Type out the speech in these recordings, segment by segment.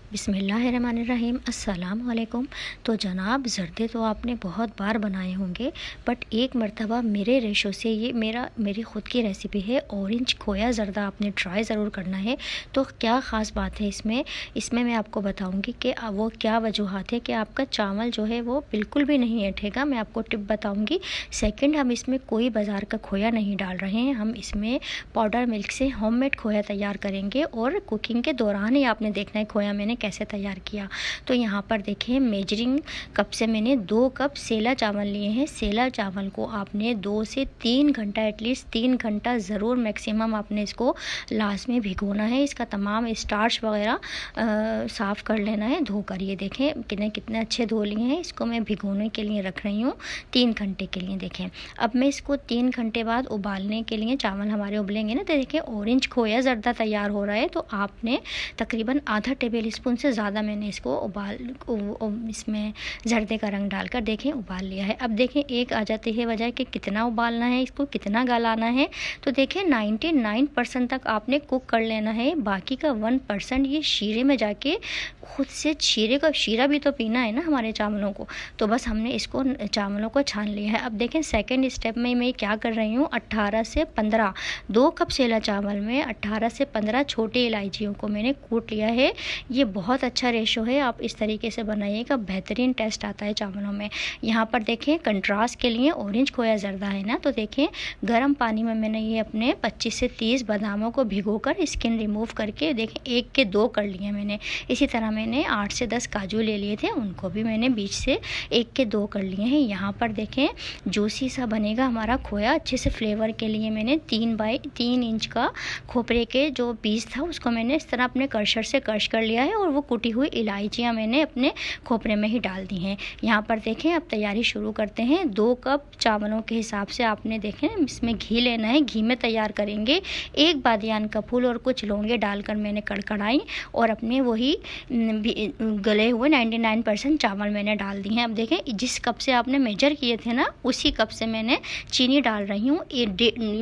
बिस्मिल्लाहिर्रहमानिर्रहीम अस्सलाम वालेकुम। तो जनाब ज़र्दे तो आपने बहुत बार बनाए होंगे, बट एक मर्तबा मेरे रेशो से ये मेरी ख़ुद की रेसिपी है। ऑरेंज खोया ज़र्दा आपने ट्राई ज़रूर करना है। तो क्या ख़ास बात है इसमें मैं आपको बताऊंगी कि वो क्या वजूहात है कि आपका चावल जो है वो बिल्कुल भी नहीं ऐठेगा। मैं आपको टिप बताऊँगी। सेकेंड, हम इसमें कोई बाज़ार का खोया नहीं डाल रहे हैं, हम इसमें पाउडर मिल्क से होममेड खोया तैयार करेंगे और कुकिंग के दौरान ही आपने देखना है खोया मैंने कैसे तैयार किया। तो यहाँ पर देखें, मेजरिंग कप से मैंने 2 कप सेला चावल लिए हैं। सेला चावल को आपने 2 से 3 घंटा, एटलीस्ट 3 घंटा ज़रूर मैक्सिमम आपने इसको लास्ट में भिगोना है। इसका तमाम स्टार्च वगैरह साफ़ कर लेना है धोकर। ये देखें कितने अच्छे धो लिए हैं। इसको मैं भिगोने के लिए रख रही हूँ 3 घंटे के लिए। देखें अब मैं इसको 3 घंटे बाद उबालने के लिए, चावल हमारे उबलेंगे ना, तो देखें ऑरेंज खोया ज़र्दा तैयार हो रहा है। तो आपने तकरीबन आधा टेबल स्पून से ज़्यादा मैंने इसको इसमें ज़र्दे का रंग डालकर देखें उबाल लिया है। अब देखें एक आ जाती है वजह कि कितना उबालना है, इसको कितना गलाना है। तो देखें 99% तक आपने कुक कर लेना है। बाकी का 1% ये शीरे में जाके खुद से शीरा भी तो पीना है ना हमारे चावलों को। तो बस हमने इसको चावलों को छान लिया है। अब देखें सेकेंड स्टेप में मैं क्या कर रही हूँ, 18 से 15 2 कप सेला चावल में 18 से 15 छोटी इलायचियों को मैंने कूट लिया है। ये बहुत अच्छा रेशो है, आप इस तरीके से बनाइएगा, बेहतरीन टेस्ट आता है चावलों में। यहाँ पर देखें कंट्रास्ट के लिए ऑरेंज खोया ज़र्दा है ना, तो देखें गर्म पानी में मैंने ये अपने 25 से 30 बादामों को भिगोकर स्किन रिमूव करके देखें 1 के 2 कर लिए मैंने। इसी तरह मैंने 8 से 10 काजू ले लिए थे, उनको भी मैंने बीच से 1 के 2 कर लिए हैं। यहाँ पर देखें जूसी सा बनेगा हमारा खोया। अच्छे से फ्लेवर के लिए मैंने 3 बाई 3 इंच का खोपरे के जो पीस था उसको मैंने इस तरह अपने क्रशर से क्रश कर लिया है और वो कुटी हुई इलायचियाँ मैंने अपने खोपरे में ही डाल दी हैं। यहाँ पर देखें अब तैयारी शुरू करते हैं। 2 कप चावलों के हिसाब से आपने देखें इसमें घी लेना है, घी में तैयार करेंगे। 1 बादियान का फूल और कुछ लौंगे डालकर मैंने कड़कड़ाई और अपने वही गले हुए 99% चावल मैंने डाल दिए हैं। अब देखें जिस कप से आपने मेजर किए थे ना, उसी कप से मैंने चीनी डाल रही हूँ।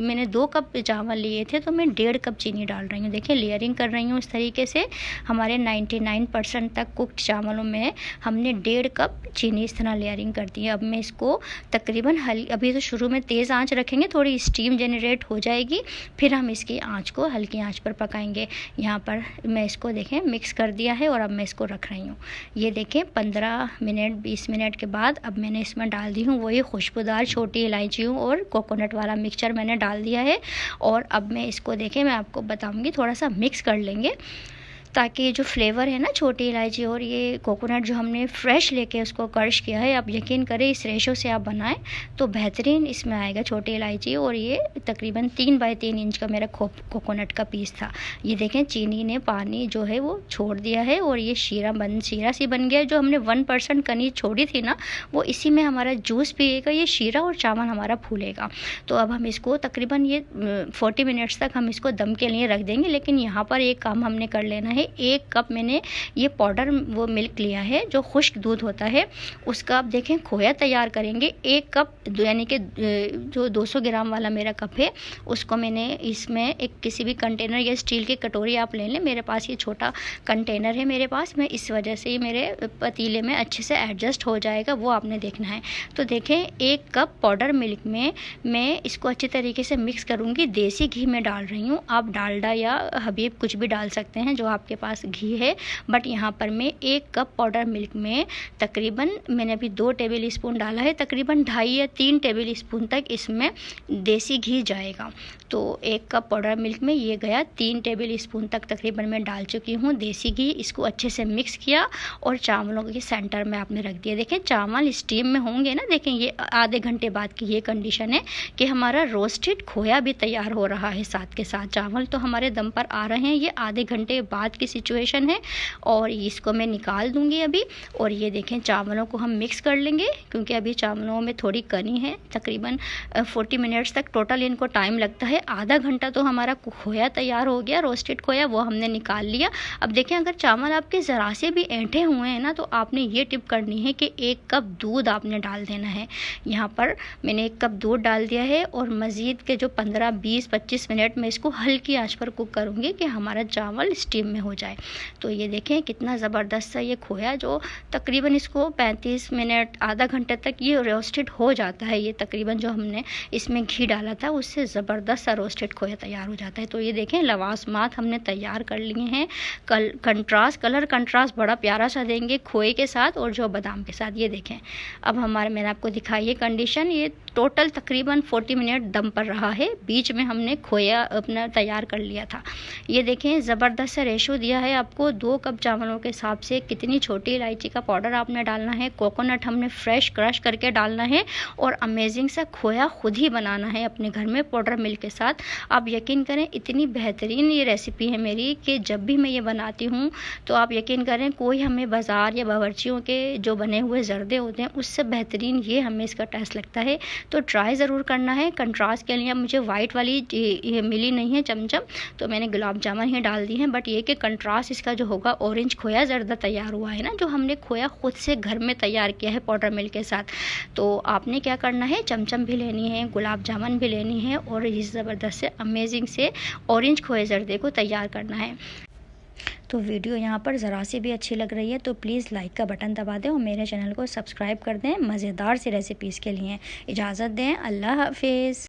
मैंने 2 कप चावल लिए थे तो मैं 1.5 कप चीनी डाल रही हूँ। देखिए लेयरिंग कर रही हूँ इस तरीके से। हमारे 99% तक कुक्ड चावलों में हमने 1.5 कप चीनी इस तरह लेयरिंग कर दी है। अब मैं इसको तकरीबन अभी तो शुरू में तेज़ आंच रखेंगे, थोड़ी स्टीम जनरेट हो जाएगी, फिर हम इसकी आंच को हल्की आंच पर पकाएंगे। यहाँ पर मैं इसको देखें मिक्स कर दिया है और अब मैं इसको रख रही हूँ। ये देखें 15 मिनट 20 मिनट के बाद अब मैंने इसमें डाल दी हूँ वही खुशबूदार छोटी इलायचियों और कोकोनट वाला मिक्सचर मैंने डाल दिया है। और अब मैं इसको देखें मैं आपको बताऊँगी, थोड़ा सा मिक्स कर लेंगे ताकि ये जो फ्लेवर है ना छोटी इलायची और ये कोकोनट जो हमने फ्रेश लेके उसको क्रश किया है, आप यकीन करें इस रेशो से आप बनाएं तो बेहतरीन इसमें आएगा छोटी इलायची। और ये तकरीबन 3 बाई 3 इंच का मेरा कोकोनट का पीस था। ये देखें चीनी ने पानी जो है वो छोड़ दिया है और ये शीरा सी बन गया। जो हमने 1% कनी छोड़ी थी ना, वो इसी में हमारा जूस पिएगा, ये शीरा और चावल हमारा फूलेगा। तो अब हम इसको तकरीबन ये 40 मिनट्स तक हम इसको दम के लिए रख देंगे। लेकिन यहाँ पर एक काम हमने कर लेना है। 1 कप मैंने ये पाउडर वो मिल्क लिया है जो खुश्क दूध होता है, उसका आप देखें खोया तैयार करेंगे। 1 कप यानी कि जो 200 ग्राम वाला मेरा कप है उसको मैंने इसमें एक किसी भी कंटेनर या स्टील की कटोरी आप ले लें। मेरे पास ये छोटा कंटेनर है मेरे पास, मैं इस वजह से मेरे पतीले में अच्छे से एडजस्ट हो जाएगा, वो आपने देखना है। तो देखें 1 कप पाउडर मिल्क में मैं इसको अच्छी तरीके से मिक्स करूँगी। देसी घी में डाल रही हूँ, आप डालडा या हबीब कुछ भी डाल सकते हैं जो आपके पास घी है। बट यहाँ पर मैं 1 कप पाउडर मिल्क में तकरीबन मैंने अभी 2 टेबल स्पून डाला है, तकरीबन 2.5 या 3 टेबल स्पून तक इसमें देसी घी जाएगा। तो 1 कप पाउडर मिल्क में ये गया 3 टेबल स्पून तक तकरीबन मैं डाल चुकी हूँ देसी घी। इसको अच्छे से मिक्स किया और चावलों के सेंटर में आपने रख दिया। देखें चावल स्टीम में होंगे ना, देखें ये आधे घंटे बाद की ये कंडीशन है कि हमारा रोस्टेड खोया भी तैयार हो रहा है, साथ के साथ चावल तो हमारे दम पर आ रहे हैं। ये आधे घंटे बाद की सिचुएशन है और इसको मैं निकाल दूंगी अभी। और ये देखें चावलों को हम मिक्स कर लेंगे क्योंकि अभी चावलों में थोड़ी कनी है। तकरीबन 40 मिनट्स तक टोटल इनको टाइम लगता है। आधा घंटा तो हमारा खोया तैयार हो गया, रोस्टेड खोया, वो हमने निकाल लिया। अब देखें अगर चावल आपके ज़रा से भी ऐंठे हुए हैं ना, तो आपने ये टिप करनी है कि 1 कप दूध आपने डाल देना है। यहाँ पर मैंने 1 कप दूध डाल दिया है और मज़ीद के जो 15, 20, 25 मिनट में इसको हल्की आंच पर कुक करूँगी कि हमारा चावल स्टीम में हो जाए। तो ये देखें कितना ज़बरदस्त सा ये खोया, जो तकरीबन इसको 35 मिनट आधा घंटे तक ये रोस्टेड हो जाता है। ये तकरीबन जो हमने इसमें घी डाला था उससे ज़बरदस्त सा रोस्टेड खोया तैयार हो जाता है। तो ये देखें लवाजमात हमने तैयार कर लिए हैं। कलर कंट्रास्ट बड़ा प्यारा सा देंगे खोए के साथ और जो बादाम के साथ। ये देखें अब मैंने आपको दिखाई है कंडीशन। ये टोटल तकरीबन 40 मिनट दम पर रहा है, बीच में हमने खोया अपना तैयार कर लिया था। ये देखें ज़बरदस्त सा रेशो दिया है आपको 2 कप चावलों के हिसाब से। कितनी छोटी इलायची का पाउडर आपने डालना है, कोकोनट हमने फ्रेश क्रश करके डालना है और अमेजिंग सा खोया खुद ही बनाना है अपने घर में पाउडर मिल्क के साथ। आप यकीन करें इतनी बेहतरीन ये रेसिपी है मेरी कि जब भी मैं ये बनाती हूँ तो आप यकीन करें कोई हमें बाज़ार या बावर्चियों के जो बने हुए ज़र्दे होते हैं उससे बेहतरीन ये हमें इसका टेस्ट लगता है। तो ट्राई ज़रूर करना है। कंट्रास्ट के लिए मुझे वाइट वाली ये मिली नहीं है चमचम, तो मैंने गुलाब जामुन ही डाल दी हैं। बट ये कि कंट्रास्ट इसका जो होगा ऑरेंज खोया ज़र्दा तैयार हुआ है ना, जो हमने खोया खुद से घर में तैयार किया है पाउडर मिल्क के साथ। तो आपने क्या करना है, चमचम भी लेनी है, गुलाब जामुन भी लेनी है और इस ज़बरदस्त से अमेजिंग से ऑरेंज खोए ज़र्दे को तैयार करना है। तो वीडियो यहाँ पर ज़रा से भी अच्छी लग रही है तो प्लीज़ लाइक का बटन दबा दें और मेरे चैनल को सब्सक्राइब कर दें। मज़ेदार सी रेसिपीज़ के लिए इजाज़त दें। अल्लाह हाफिज़।